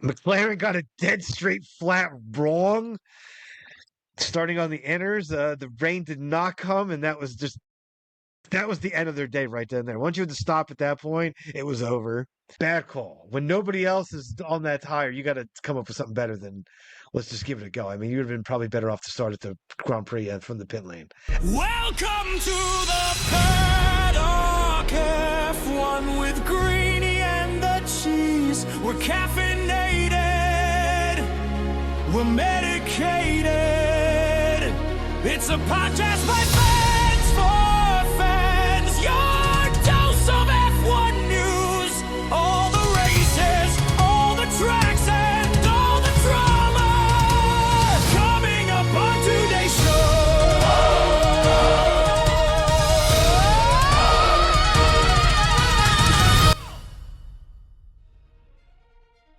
McLaren got a dead straight flat wrong starting on the inners. The rain did not come, and that was the end of their day right then and there. Once you had to stop at that point, it was over. Bad call. When nobody else is on that tire, you got to come up with something better than let's just give it a go. I mean, you would have been probably better off to start at the Grand Prix from the pit lane. Welcome to the Paddock F1 with Greeny and the cheese. We're caffeinated, we're medicated. It's a podcast by fans for fans. Your dose of F1 news. All the races, all the tracks, and all the drama. Coming up on today's show.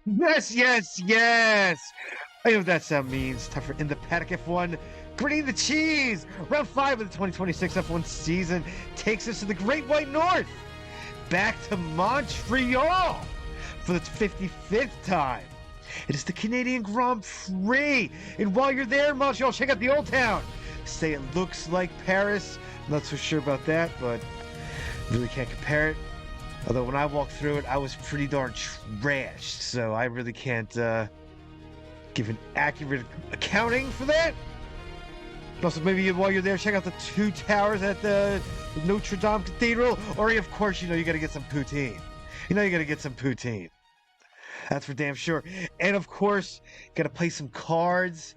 Yes, yes, yes. I know what that sound means. Time for In the Paddock F1. Gritting the cheese. Round 5 of the 2026 F1 season takes us to the Great White North. Back to Montreal for the 55th time. It is the Canadian Grand Prix. And while you're there in Montreal, check out the Old Town. Say it looks like Paris. I'm not so sure about that, but really can't compare it. Although when I walked through it, I was pretty darn trashed, so I really can't give an accurate accounting for that. Also, maybe while you're there, check out the two towers at the Notre Dame Cathedral, or of course, you got to get some poutine. You got to get some poutine. That's for damn sure. And of course, got to play some cards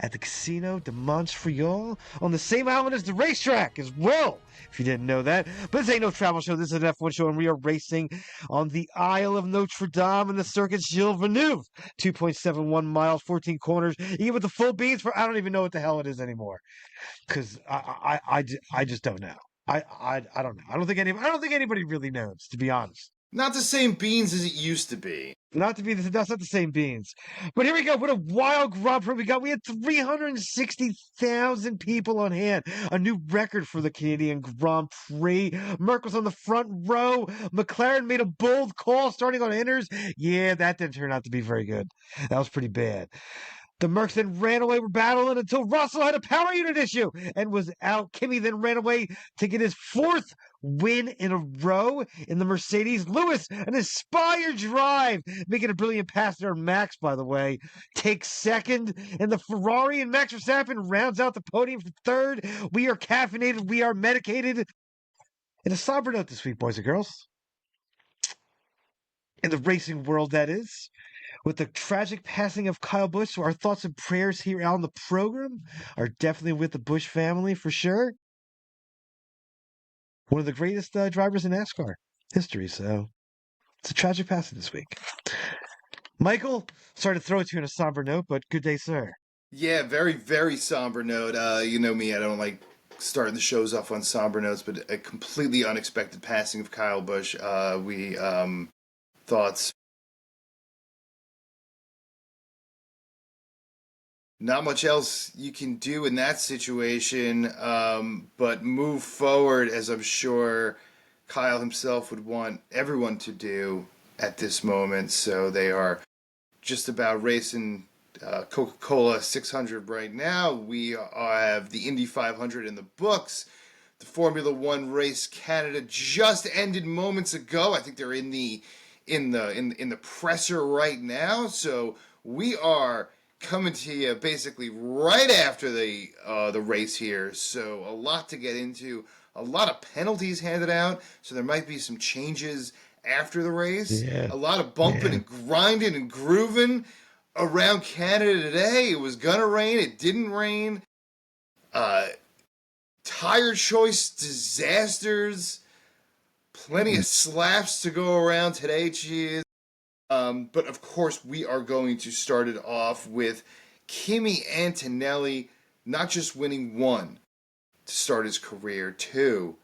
at the Casino de Montreal on the same island as the racetrack as well, if you didn't know that. But this ain't no travel show. This is an F1 show, and we are racing on the Isle of Notre Dame and the Circuit Gilles Villeneuve. 2.71 miles, 14 corners. Even with the full beans for, I don't even know what the hell it is anymore. Because I just don't know. I don't know. I don't think anybody really knows, to be honest. Not the same beans as it used to be. That's not the same beans. But here we go. What a wild Grand Prix we got. We had 360,000 people on hand. A new record for the Canadian Grand Prix. Merkel's on the front row. McLaren made a bold call starting on inners. Yeah, that didn't turn out to be very good. That was pretty bad. The Mercs then ran away, were battling until Russell had a power unit issue and was out. Kimi then ran away to get his 4th win in a row in the Mercedes. Lewis, an inspired drive, making a brilliant pass there. Max, by the way, takes 2nd. And the Ferrari and Max Verstappen rounds out the podium for 3rd. We are caffeinated. We are medicated. In a somber note this week, boys and girls. In the racing world, that is. With the tragic passing of Kyle Busch, so our thoughts and prayers here on the program are definitely with the Busch family for sure. One of the greatest drivers in NASCAR history, so it's a tragic passing this week. Michael, sorry to throw it to you on a somber note, but good day, sir. Yeah, very, very somber note. You know me, I don't like starting the shows off on somber notes, but a completely unexpected passing of Kyle Busch. Thoughts. Not much else you can do in that situation, but move forward, as I'm sure Kyle himself would want everyone to do at this moment. So they are just about racing Coca-Cola 600 right now. We have the Indy 500 in the books. The Formula One race Canada just ended moments ago. I think they're in the presser right now. So we are coming to you basically right after the race here, so a lot to get into, a lot of penalties handed out, so there might be some changes after the race. A lot of bumping and grinding and grooving around Canada today. It was gonna rain, it didn't rain. Tire choice disasters, plenty of slaps to go around today, cheers. But of course, we are going to start it off with Kimi Antonelli not just winning 1 to start his career, 2,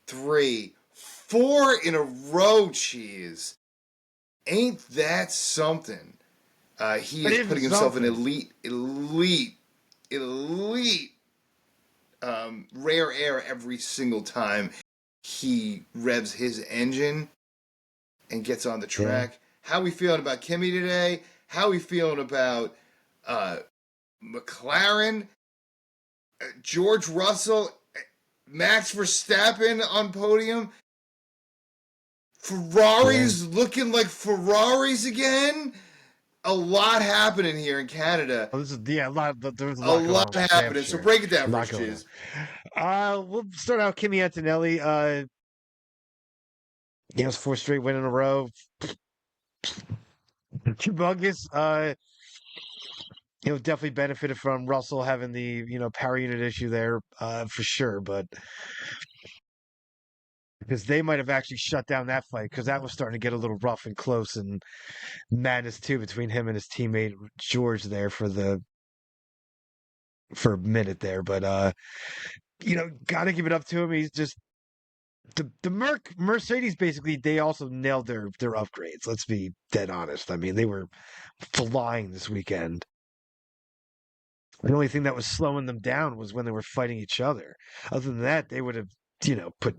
3, 4 in a row, cheese. Ain't that something? He is putting himself in elite rare air every single time he revs his engine and gets on the track. How we feeling about Kimi today? How are we feeling about McLaren, George Russell, Max Verstappen on podium? Ferraris looking like Ferraris again? A lot happening here in Canada. Oh, a lot. There's a A lot going lot on. Damn happening. So sure. break it down A for lot us, going Chiz. on. We'll start out Kimi Antonelli. He has 4 straight win in a row. Humongous. Definitely benefited from Russell having the power unit issue there, for sure. But because they might have actually shut down that fight because that was starting to get a little rough and close and madness too between him and his teammate George there for a minute there. But gotta give it up to him. He's just the Mercedes basically they also nailed their upgrades. Let's be dead honest. I mean, they were flying this weekend. The only thing that was slowing them down was when they were fighting each other. Other than that, they would have, put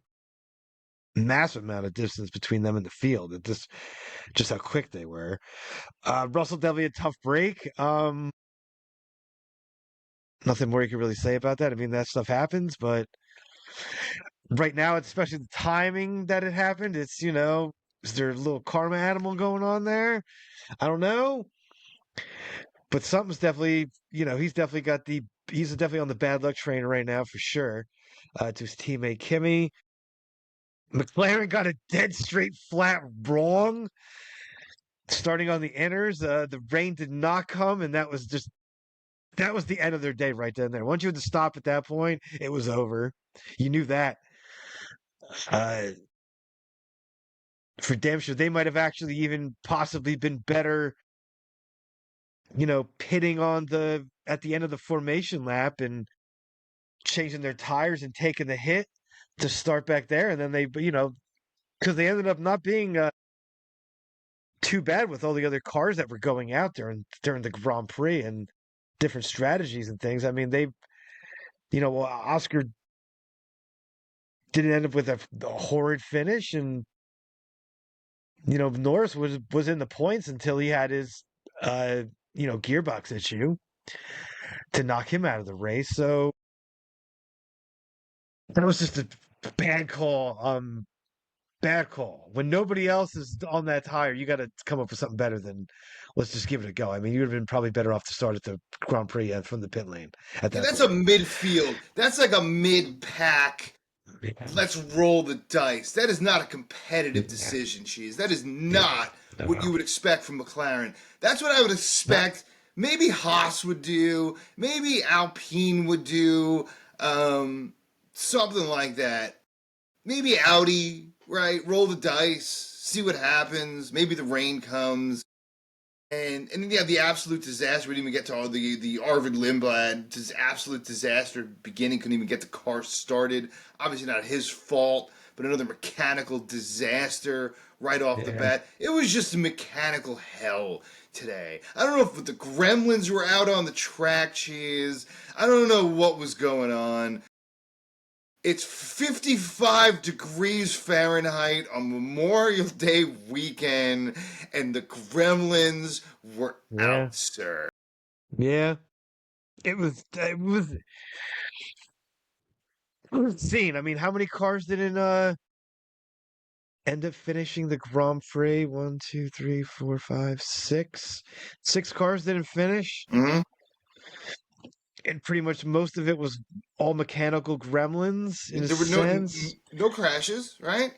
massive amount of distance between them and the field. It just how quick they were. Russell definitely a tough break. Nothing more you can really say about that. I mean, that stuff happens, but right now, especially the timing that it happened, it's is there a little karma animal going on there? I don't know. But something's definitely, he's definitely on the bad luck train right now for sure. To his teammate Kimi. McLaren got a dead straight flat wrong. Starting on the inners, the rain did not come, and that was the end of their day right then and there. Once you had to stop at that point, it was over. You knew that. For damn sure, they might have actually even possibly been better pitting at the end of the formation lap and changing their tires and taking the hit to start back there. And then they, because they ended up not being too bad with all the other cars that were going out there and during the Grand Prix and different strategies and things. I mean, Oscar didn't end up with a horrid finish, and Norris was in the points until he had his gearbox issue to knock him out of the race. So that was just a bad call. Bad call. When nobody else is on that tire, you got to come up with something better than let's just give it a go. I mean, you would have been probably better off to start at the Grand Prix from the pit lane at that That's point. a midfield. That's like a mid-pack. Yeah. Let's roll the dice. That is not a competitive decision, Cheese. That is not what you would expect from McLaren. That's what I would expect. Maybe Haas would do. Maybe Alpine would do. Something like that. Maybe Audi, right? Roll the dice. See what happens. Maybe the rain comes. And then, yeah, the absolute disaster. We didn't even get to all the Arvid Lindblad. Just absolute disaster beginning. Couldn't even get the car started. Obviously not his fault, but another mechanical disaster right off the bat. It was just a mechanical hell today. I don't know if the gremlins were out on the track, Cheese. I don't know what was going on. It's 55 degrees Fahrenheit on Memorial Day weekend, and the gremlins were out, sir. Yeah. It was insane. I mean, how many cars didn't end up finishing the Grand Prix? 1, 2, 3, 4, 5, 6. 6 cars didn't finish. Mm-hmm. And pretty much most of it was all mechanical gremlins in There were no crashes, right?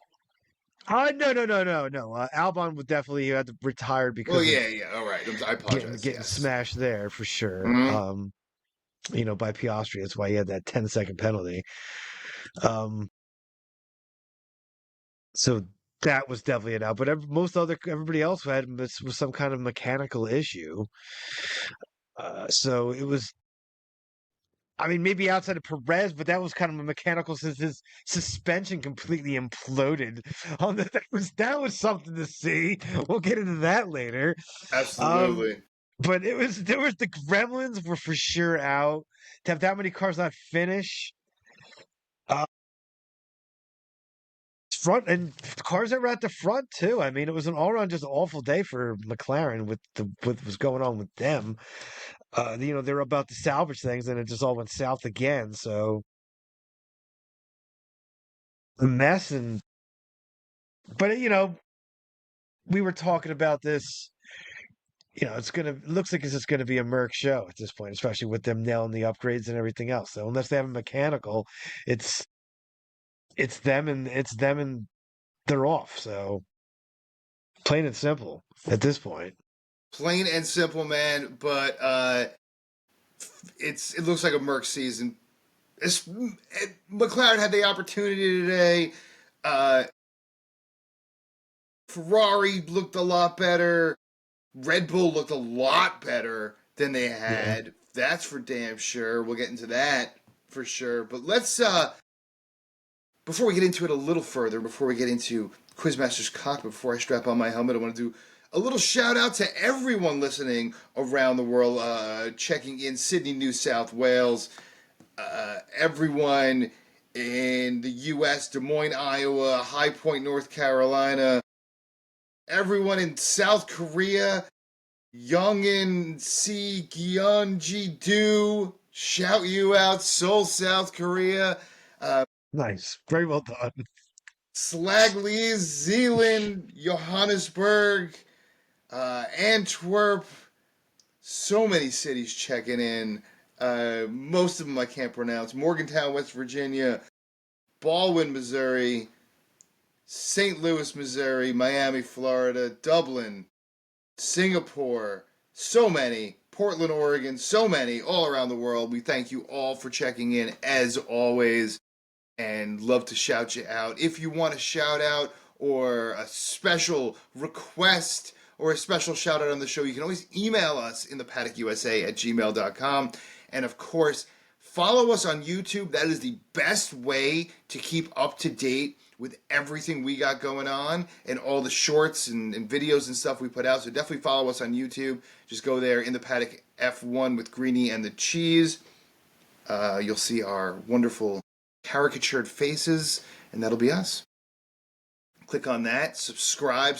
No. Albon would definitely had to retire because All right. I apologize. getting smashed there for sure. Mm-hmm. By Piastri. That's why he had that 10-second penalty. So that was definitely it out. But everybody else was some kind of mechanical issue. So it was. I mean, maybe outside of Perez, but that was kind of a mechanical since his suspension completely imploded. That was something to see. We'll get into that later. Absolutely. But the gremlins were for sure out. To have that many cars not finish, front and cars that were at the front too. I mean, it was an all-around just awful day for McLaren with what was going on with them. They were about to salvage things, and it just all went south again. So a mess, but we were talking about this. It looks like it's just gonna be a Merc show at this point, especially with them nailing the upgrades and everything else. So unless they have a mechanical, it's it's them and they're off. So plain and simple at this point. Plain and simple, man. But it looks like a Merc season. McLaren had the opportunity today. Ferrari looked a lot better. Red Bull looked a lot better than they had. Yeah. That's for damn sure. We'll get into that for sure. But let's before we get into it a little further, before we get into Quizmaster's Cockpit, before I strap on my helmet, I want to do a little shout out to everyone listening around the world, checking in Sydney, New South Wales, everyone in the U.S., Des Moines, Iowa, High Point, North Carolina, everyone in South Korea, Youngin Si Gyeonji Do, shout you out, Seoul, South Korea. Nice. Very well done. Slagley, Zealand, Johannesburg, Antwerp. So many cities checking in. Most of them I can't pronounce. Morgantown, West Virginia, Baldwin, Missouri, St. Louis, Missouri, Miami, Florida, Dublin, Singapore, so many, Portland, Oregon, so many all around the world. We thank you all for checking in as always and love to shout you out. If you want a shout out or a special request or a special shout out on the show, you can always email us in the paddockusa@gmail.com. And of course, follow us on YouTube. That is the best way to keep up to date with everything we got going on and all the shorts and videos and stuff we put out. So definitely follow us on YouTube. Just go there, In the Paddock F1 with Greeny and the Cheese. You'll see our wonderful caricatured faces, and that'll be us. Click on that, subscribe,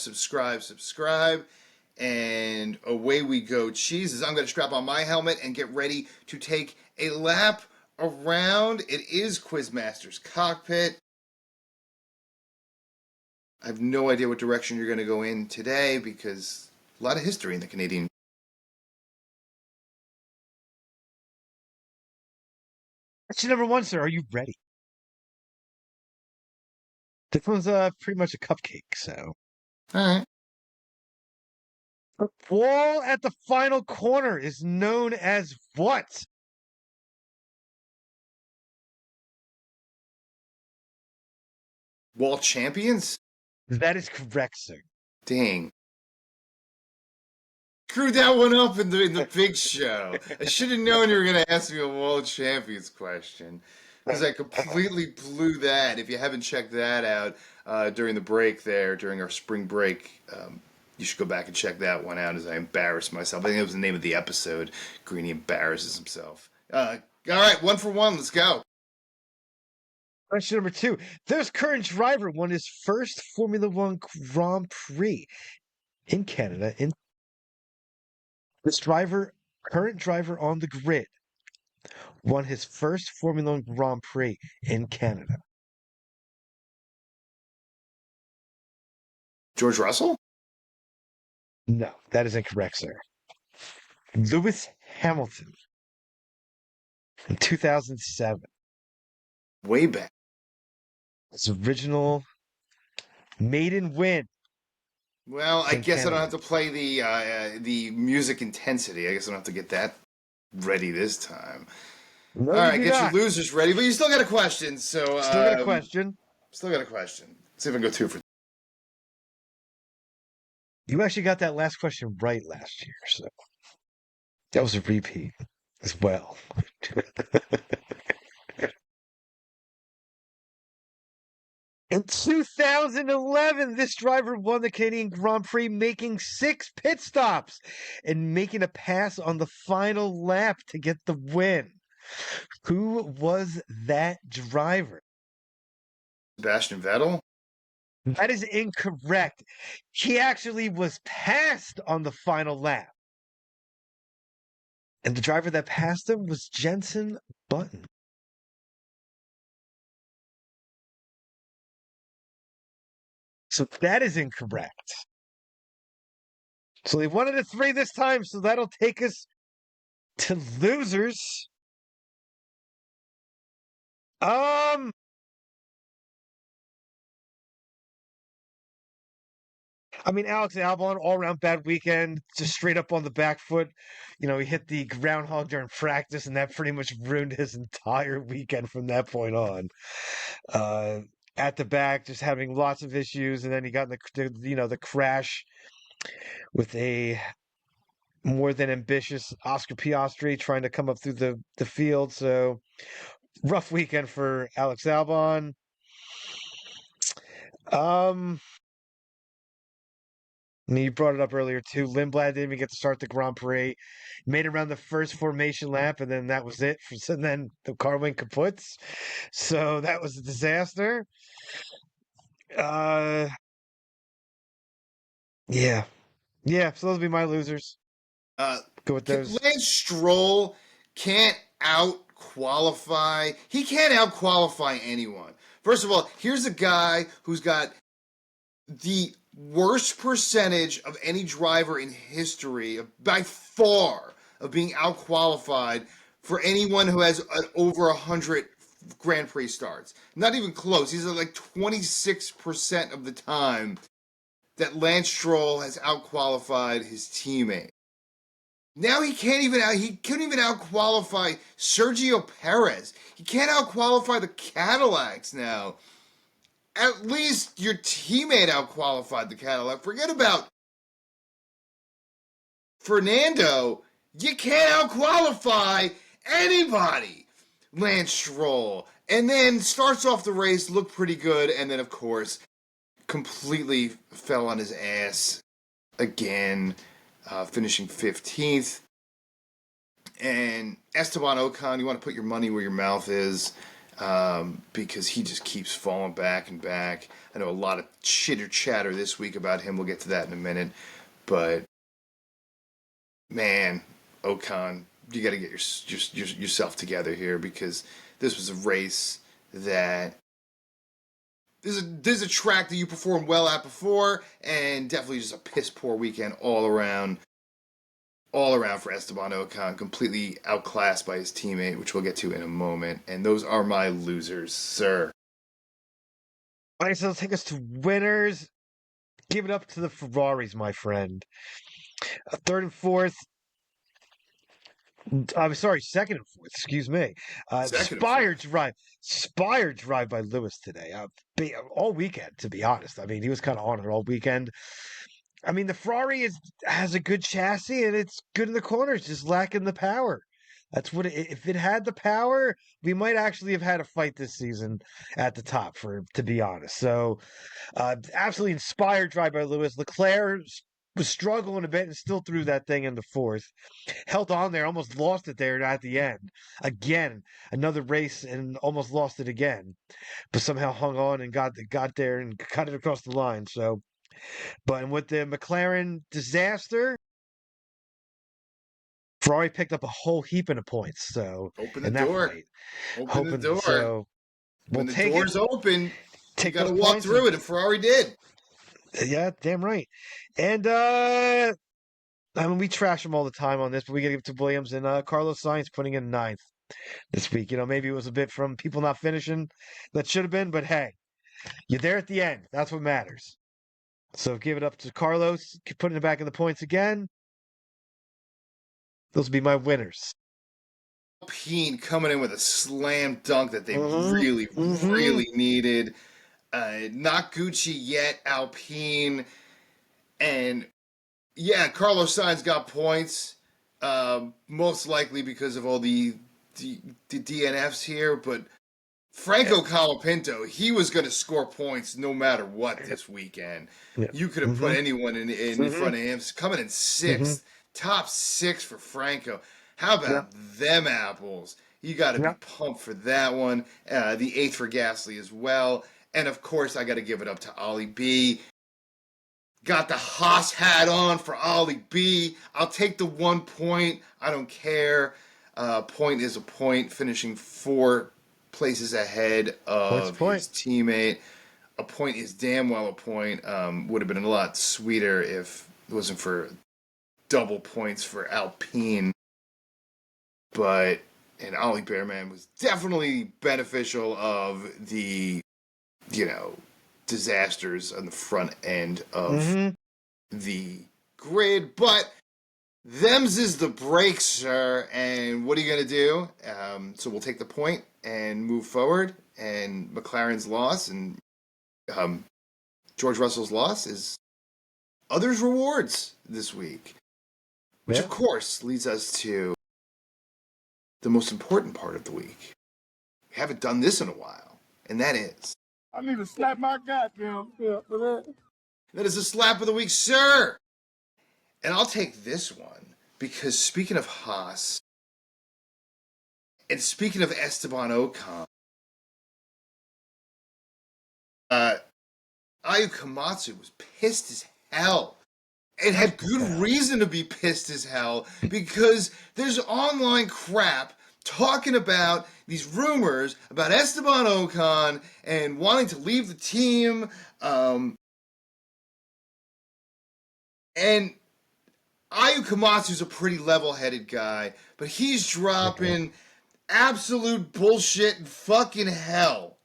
and away we go. Cheese, I'm going to strap on my helmet and get ready to take a lap around. It is Quizmaster's Cockpit. I have no idea what direction you're going to go in today because a lot of history in the Canadian. Question number 1, sir. Are you ready? This one's pretty much a cupcake, so. All right. The wall at the final corner is known as what? Wall champions? That is correct, sir. Dang. Screwed that one up in the big show. I should have known you were going to ask me a World Champions question because I completely blew that. If you haven't checked that out during the break there, during our spring break, you should go back and check that one out as I embarrassed myself. I think it was the name of the episode. Greeny embarrasses himself. All right, 1 for 1. Let's go. Question number 2. This current driver won his first Formula One Grand Prix in Canada. This current driver on the grid, won his first Formula One Grand Prix in Canada. George Russell? No, that is incorrect, sir. Lewis Hamilton in 2007. Way back. His original maiden win. Well, I guess Canada. I don't have to play the music intensity. I guess I don't have to get that ready this time. No, all right, get your losers ready, but you still got a question. So still got a question. Still got a question. Let's see if I can go 2 for 3. You actually got that last question right last year, so that was a repeat as well. In 2011, this driver won the Canadian Grand Prix, making 6 pit stops and making a pass on the final lap to get the win. Who was that driver? Sebastian Vettel? That is incorrect. He actually was passed on the final lap. And the driver that passed him was Jenson Button. So that is incorrect. So they wanted a 3 this time, so that'll take us to losers. I mean, Alex Albon, all around bad weekend, just straight up on the back foot. You know, he hit the groundhog during practice, and that pretty much ruined his entire weekend from that point on. At the back, just having lots of issues, and then he got in the crash with a more than ambitious Oscar Piastri trying to come up through the field. So rough weekend for Alex Albon. I mean, you brought it up earlier too. Lindblad didn't even get to start the Grand Prix. Made it around the first formation lap, and then that was it. And then the car went kaputs. So that was a disaster. Yeah. Yeah, so those would be my losers. Go with those. Lance Stroll can't out-qualify. He can't out-qualify anyone. First of all, here's a guy who's got the worst percentage of any driver in history, by far, of being out-qualified for anyone who has over 100 Grand Prix starts. Not even close. He's at like 26% of the time that Lance Stroll has out-qualified his teammate. Now he couldn't even out-qualify Sergio Perez. He can't out-qualify the Cadillacs now. At least your teammate out-qualified the Cadillac. Forget about Fernando. You can't out-qualify anybody. Lance Stroll. And then starts off the race, looked pretty good, and then, of course, completely fell on his ass again, finishing 15th. And Esteban Ocon, you want to put your money where your mouth is, because he just keeps falling back and back. I know a lot of chitter chatter this week about him. We'll get to that in a minute. But, man, Ocon, you got to get yourself together here, because this was a race that this is a track that you performed well at before, and definitely just a piss poor weekend all around for Esteban Ocon, completely outclassed by his teammate, which we'll get to in a moment. And those are my losers, sir. All right, so let's take us to winners. Give it up to the Ferraris, my friend. Third and fourth. I'm sorry, second and fourth. Excuse me. Spire drive by Lewis today. All weekend, to be honest. I mean, he was kind of on it all weekend. I mean, the Ferrari has a good chassis, and it's good in the corners, just lacking the power. That's what if it had the power, we might actually have had a fight this season at the top, to be honest. So, absolutely inspired drive by Lewis. Leclerc was struggling a bit and still threw that thing into fourth. Held on there, almost lost it there at the end. Again, another race and almost lost it again, but somehow hung on and got there and cut it across the line. So, but with the McLaren disaster, Ferrari picked up a whole heap of points. So open the door. Open the door. So when the door's open, you got to walk through it, and Ferrari did. Yeah, damn right. And I mean, we trash them all the time on this, but we got to give it to Williams and Carlos Sainz putting in ninth this week. You know, maybe it was a bit from people not finishing that should have been, but hey, you're there at the end. That's what matters. So give it up to Carlos, putting it back in the points again. Those will be my winners. Alpine coming in with a slam dunk that they really needed. Not Gucci yet, Alpine. And yeah, Carlos Sainz got points, most likely because of all the DNFs here. But Franco Colapinto, he was going to score points no matter what this weekend. Yeah. You could have put anyone in front of him. Coming in sixth, top six for Franco. How about them apples? You got to be pumped for that one. The eighth for Gasly as well. And of course, I got to give it up to Ollie B. Got the Haas hat on for Ollie B. I'll take the 1 point. I don't care. Point is a point, finishing 4 places ahead of his teammate. A point is damn well a point. Would have been a lot sweeter if it wasn't for double points for Alpine. And Ollie Bearman was definitely beneficial of the, disasters on the front end of the grid. But them's is the break, sir. And what are you going to do? So we'll take the point and move forward. And McLaren's loss and George Russell's loss is others' rewards this week. Which, of course, leads us to the most important part of the week. We haven't done this in a while, and that is... I need to slap my goddamn foot for that. That is a slap of the week, sir! And I'll take this one, because speaking of Haas, and speaking of Esteban Ocon, Ayao Komatsu was pissed as hell. And had good reason to be pissed as hell, because there's online crap talking about these rumors about Esteban Ocon and wanting to leave the team. And Ayao Komatsu's a pretty level-headed guy, but he's dropping absolute bullshit and fucking hell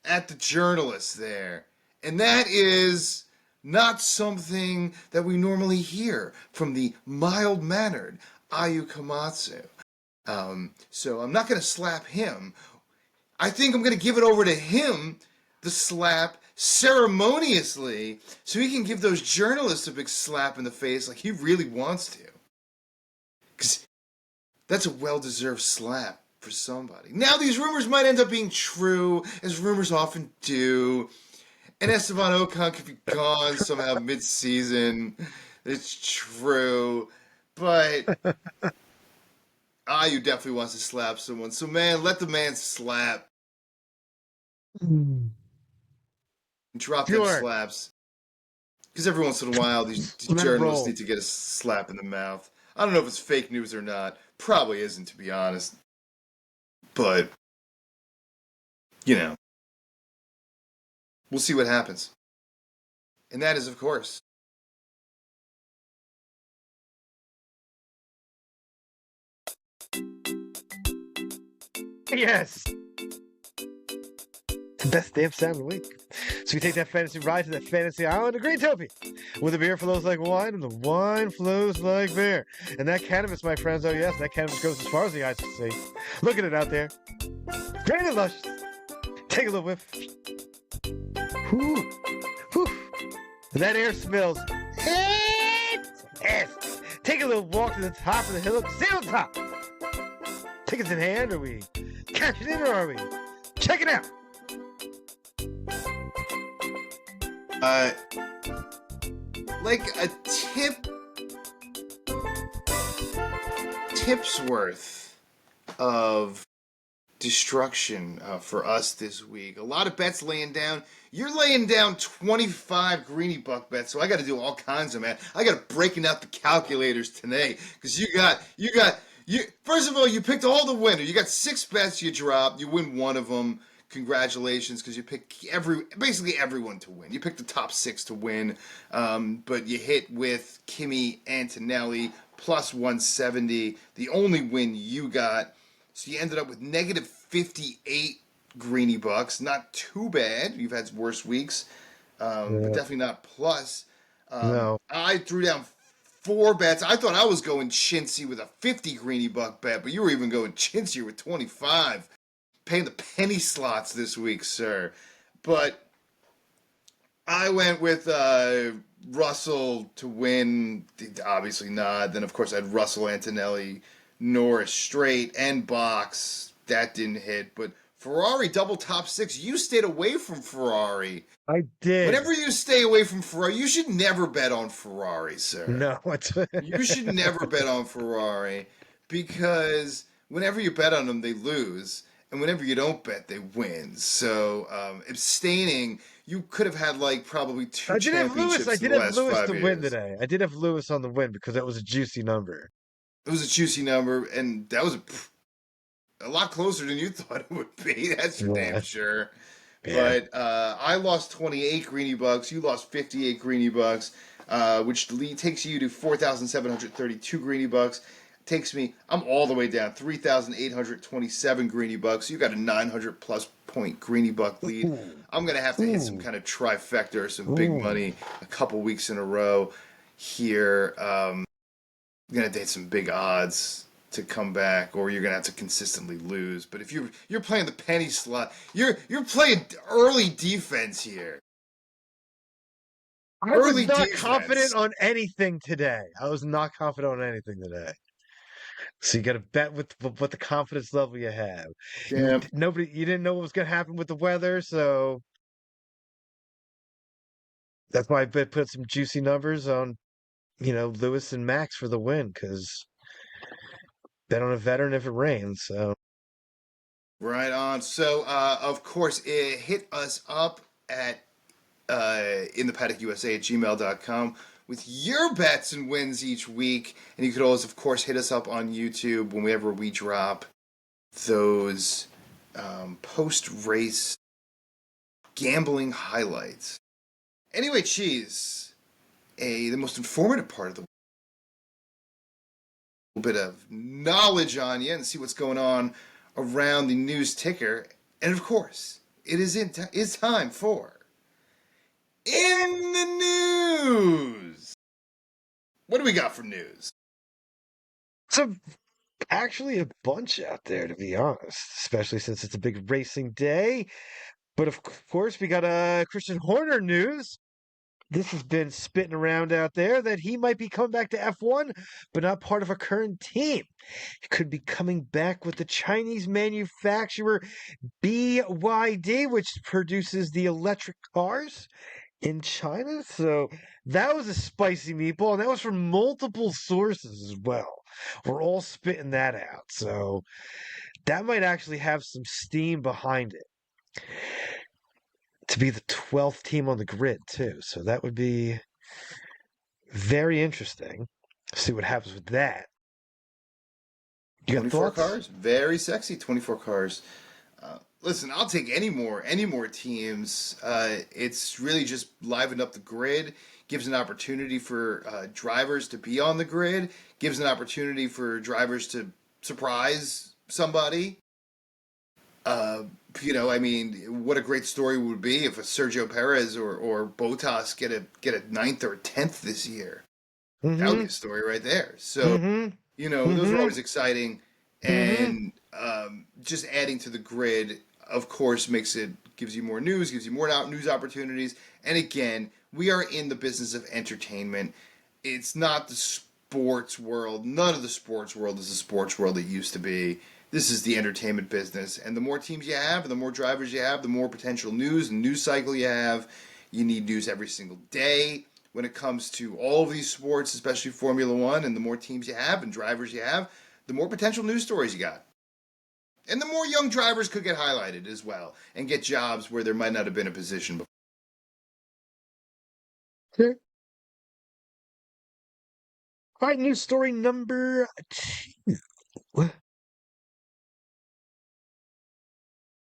at the journalists there. And that is not something that we normally hear from the mild-mannered Ayao Komatsu. So I'm not going to slap him. I think I'm going to give it over to him, the slap, ceremoniously, so he can give those journalists a big slap in the face like he really wants to. Because that's a well-deserved slap for somebody. Now, these rumors might end up being true, as rumors often do. And Esteban Ocon could be gone somehow mid-season. It's true. But Ayu definitely wants to slap someone. So, man, let the man slap. Drop them slaps. Because every once in a while, these journalists need to get a slap in the mouth. I don't know if it's fake news or not. Probably isn't, to be honest. But, we'll see what happens. And that is, of course, yes, the best damn sound of the week. So we take that fantasy ride to that fantasy island of Greentopia, where the beer flows like wine and the wine flows like beer. And that cannabis, my friends, oh yes, that cannabis goes as far as the eyes can see. Look at it out there. Great and luscious. Take a little whiff. Whew. Whew. And that air smells. Yes. Take a little walk to the top of the hill. Stay on top. Tickets in hand, are we cashing in or are we checking out? Like a tip's worth of destruction for us this week. A lot of bets laying down. You're laying down 25 Greeny buck bets, so I got to do all kinds of math. I got to breaking out the calculators today because you first of all, you picked all the winner. You got 6 bets you dropped. You win one of them. Congratulations, because you picked basically everyone to win. You picked the top 6 to win, but you hit with Kimi Antonelli plus 170, the only win you got. So you ended up with negative 58 Greeny bucks. Not too bad. You've had worse weeks, but definitely not plus. No. I threw down 4 bets. I thought I was going chintzy with a 50 Greeny buck bet, but you were even going chintzier with 25. Paying the penny slots this week, sir. But I went with Russell to win. Obviously not. Then, of course, I had Russell, Antonelli, Norris, straight, and box. That didn't hit. But Ferrari, double top 6. You stayed away from Ferrari. I did. Whenever you stay away from Ferrari, you should never bet on Ferrari, sir. No. You should never bet on Ferrari because whenever you bet on them, they lose. and whenever you don't bet, they win. So abstaining, you could have had like probably two I did have Lewis. I championships in did the have last Lewis 5 to win years. today. I did have Lewis on the win because that was a juicy number. It was a juicy number, and that was a lot closer than you thought it would be. That's for damn Yeah. sure. Yeah. But I lost 28 greeny bucks. You lost 58 greeny bucks, which takes you to 4,732 greeny bucks. Takes me, I'm all the way down, 3,827 greeny bucks. You got a 900 plus point greeny buck lead. Ooh. I'm gonna have to hit some Ooh. kind of trifecta or some big Ooh. money a couple weeks in a row here. You're gonna have to hit some big odds to come back, or you're gonna have to consistently lose. But if you're playing the penny slot, you're playing early defense here. I was Early not defense. confident on anything today. I was not confident on anything today. So you got to bet with what the confidence level you have. Yeah. You didn't know what was going to happen with the weather, so that's why I put some juicy numbers on, Lewis and Max for the win because bet on a veteran if it rains. So Right on. So, of course, hit us up at in the Paddock USA at gmail.com with your bets and wins each week. And you could always, of course, hit us up on YouTube whenever we drop those post-race gambling highlights. Anyway, Cheese, the most informative part of the bit of knowledge on you and see what's going on around the news ticker. And of course, it's time for In the News. What do we got for news? so actually a bunch out there, to be honest, especially since it's a big racing day. But of course, we got Christian Horner news. This has been spitting around out there that he might be coming back to F1, but not part of a current team. He could be coming back with the Chinese manufacturer BYD, which produces the electric cars in China. So that was a spicy meatball, and that was from multiple sources as well. We're all spitting that out. So that might actually have some steam behind it to be the 12th team on the grid, too. So that would be very interesting. See what happens with that. You got 24 thoughts? cars, very sexy 24 cars. Listen, I'll take any more teams. It's really just livened up the grid, gives an opportunity for drivers to be on the grid, gives an opportunity for drivers to surprise somebody. I mean, what a great story would be if a Sergio Perez or Bottas get a 9th or 10th this year. Mm-hmm. That would be a story right there. So, those are always exciting, and just adding to the grid, of course, gives you more news, gives you more news opportunities. And again, we are in the business of entertainment. It's not the sports world. None of the sports world is the sports world it used to be. This is the entertainment business. And the more teams you have, and the more drivers you have, the more potential news and news cycle you have. You need news every single day when it comes to all of these sports, especially Formula One. And the more teams you have and drivers you have, the more potential news stories you got. And the more young drivers could get highlighted as well and get jobs where there might not have been a position before. Sure. All right, news story number 2.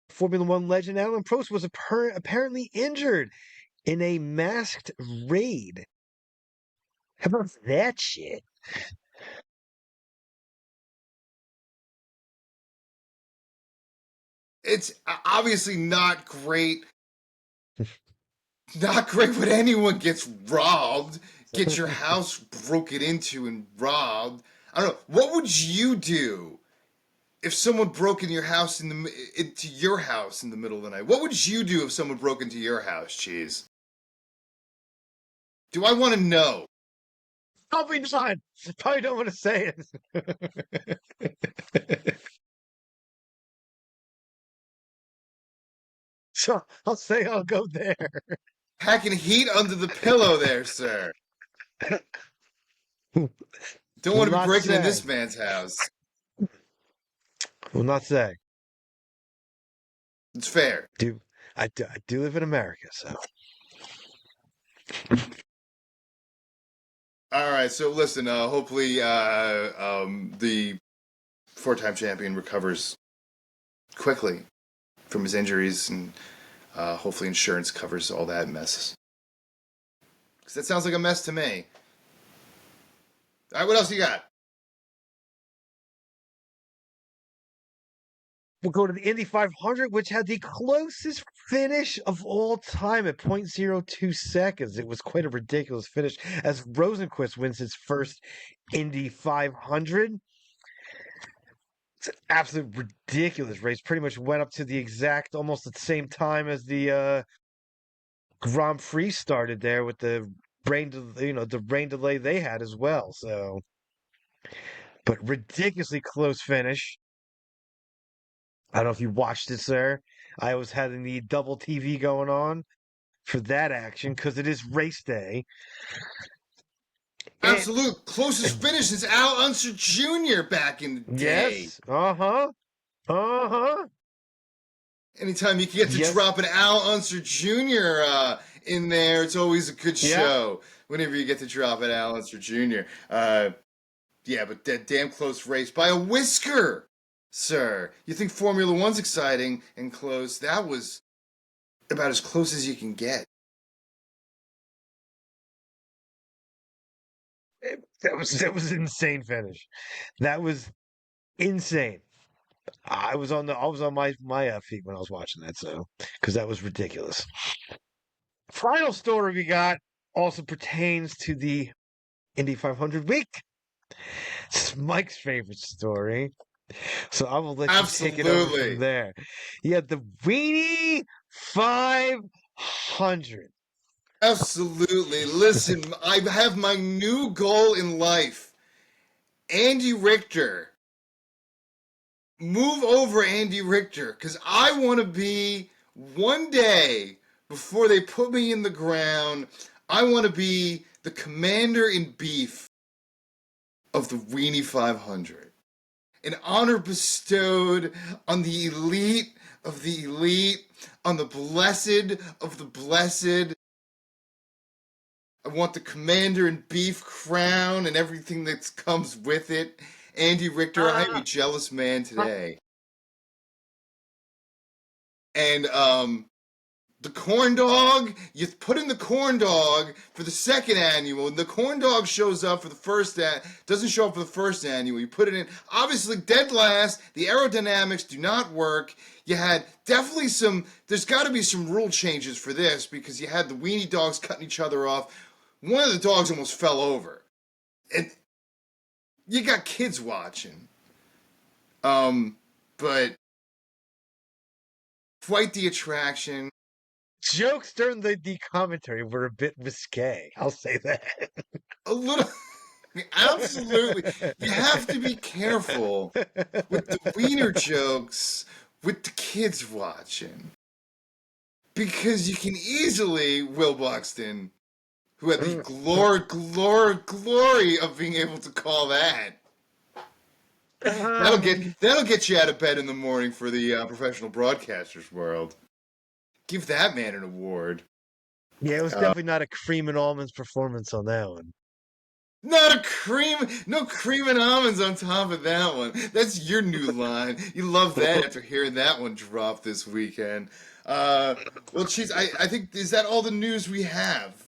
Formula One legend Alan Prost was apparently injured in a masked raid. How about that shit? It's obviously not great. Not great when anyone gets robbed, get your house broken into and robbed. I don't know. What would you do if someone broke into your house into your house in the middle of the night? What would you do if someone broke into your house, Cheese? Do I want to know? Probably not. Probably don't want to say it. So I'll say I'll go there. Packing heat under the pillow there, sir. Don't want to be Not breaking in say. this man's house. Will not say. It's fair. I do live in America, so. All right, so listen. Hopefully, the four-time champion recovers quickly from his injuries, and hopefully, insurance covers all that mess. Because that sounds like a mess to me. All right, what else you got? We'll go to the Indy 500, which had the closest finish of all time at 0.02 seconds. It was quite a ridiculous finish as Rosenquist wins his first Indy 500. It's an absolute ridiculous race. Pretty much went up to the exact, almost at the same time as the Grand Prix started there with the the rain delay they had as well. So, but ridiculously close finish. I don't know if you watched it, sir. I was having the double TV going on for that action because it is race day. Absolute closest finish is Al Unser Jr. back in the day. Yes. Uh-huh. Anytime you can get to drop an Al Unser Jr. In there, it's always a good show. Whenever you get to drop an Al Unser Jr. Yeah, but that damn close race by a whisker, sir. You think Formula One's exciting and close? That was about as close as you can get. That was an insane finish. That was insane. I was on my feet when I was watching that, so because that was ridiculous. Final story we got also pertains to the Indy 500 week. It's Mike's favorite story, so I will let you take it over from there. Yeah, the Greeny 500. Absolutely. Listen, I have my new goal in life. Andy Richter. Move over Andy Richter, because I want to be, one day, before they put me in the ground, I want to be the commander-in-chief of the Weenie 500. An honor bestowed on the elite of the elite, on the blessed of the blessed. I want the commander-in-chief crown and everything that comes with it. Andy Richter, I am a jealous man today. And the corn dog, you put in the corn dog for the second annual, and the corn dog shows up for the first doesn't show up for the first annual. You put it in, obviously dead last. The aerodynamics do not work. You had definitely there's got to be some rule changes for this, because you had the weenie dogs cutting each other off. One of the dogs almost fell over. And you got kids watching. But quite the attraction. Jokes during the commentary were a bit risque. I'll say that. A little. Absolutely. You have to be careful with the wiener jokes with the kids watching. Because you can easily, Will Buxton, who had the glory of being able to call that. That'll get you out of bed in the morning for the professional broadcasters world. Give that man an award. Yeah, it was definitely not a cream and almonds performance on that one. No cream and almonds on top of that one. That's your new line. You love that after hearing that one drop this weekend. Well, geez, I think, is that all the news we have?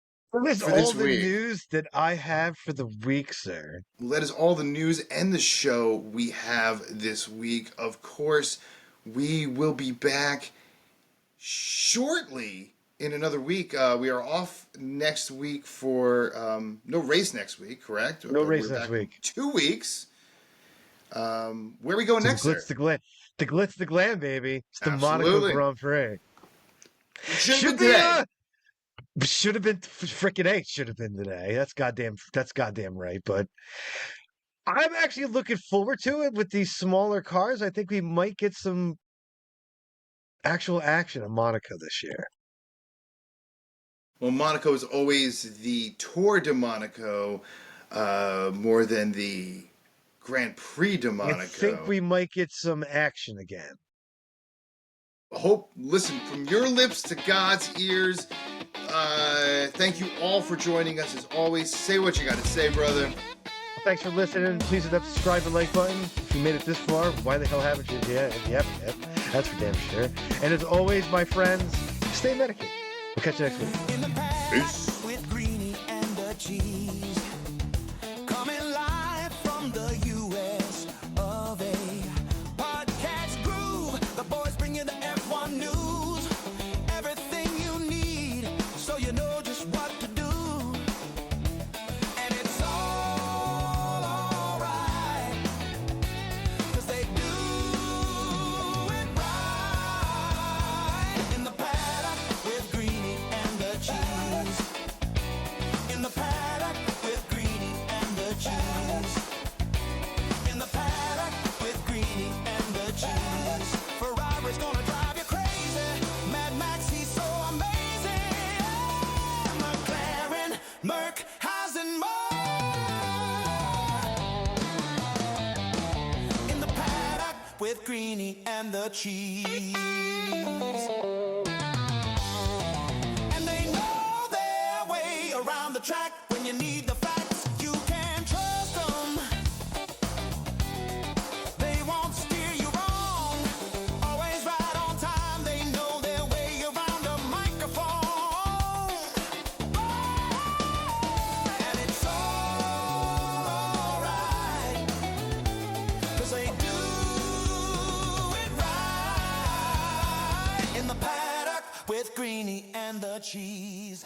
That's all the news that I have for the week, sir. That is all the news and the show we have this week. Of course, we will be back shortly in another week. We are off next week for no race next week, correct? No race next week. 2 weeks. Where are we going next? The glitz, the glam, baby. It's the Monaco Grand Prix. Should have been frickin' A. Should have been today. That's goddamn right. But I'm actually looking forward to it with these smaller cars. I think we might get some actual action in Monaco this year. Well, Monaco is always the Tour de Monaco more than the Grand Prix de Monaco. I think we might get some action again. hope, listen, from your lips to God's ears. Thank you all for joining us. As always, say what you got to say, brother. Thanks for listening. Please hit that subscribe and like button. If you made it this far, why the hell haven't you? Yeah, yep. That's for damn sure. And as always, my friends, stay medicated. We'll catch you next week. Peace. With Greeny and the cheese. Coming live from the US of A. Podcast groove. The boys bring you the F1 news. Everything you need, so you know just what to do. And it's all alright, 'cause they do it right. In the paddock with Greeny and the cheese. In the paddock with Greeny and the cheese. In the paddock with Greeny and the cheese. Ferrari's gonna drive you crazy. Mad Max, he's so amazing. McLaren, Merc, Haas and more. In the paddock with Greeny and the cheese. And they know their way around the track. When you need the facts, you can trust them. They won't steer you wrong. Always right on time. They know their way around a microphone. And it's all right, 'cause they do it right. In the paddock with Greeny and the cheese.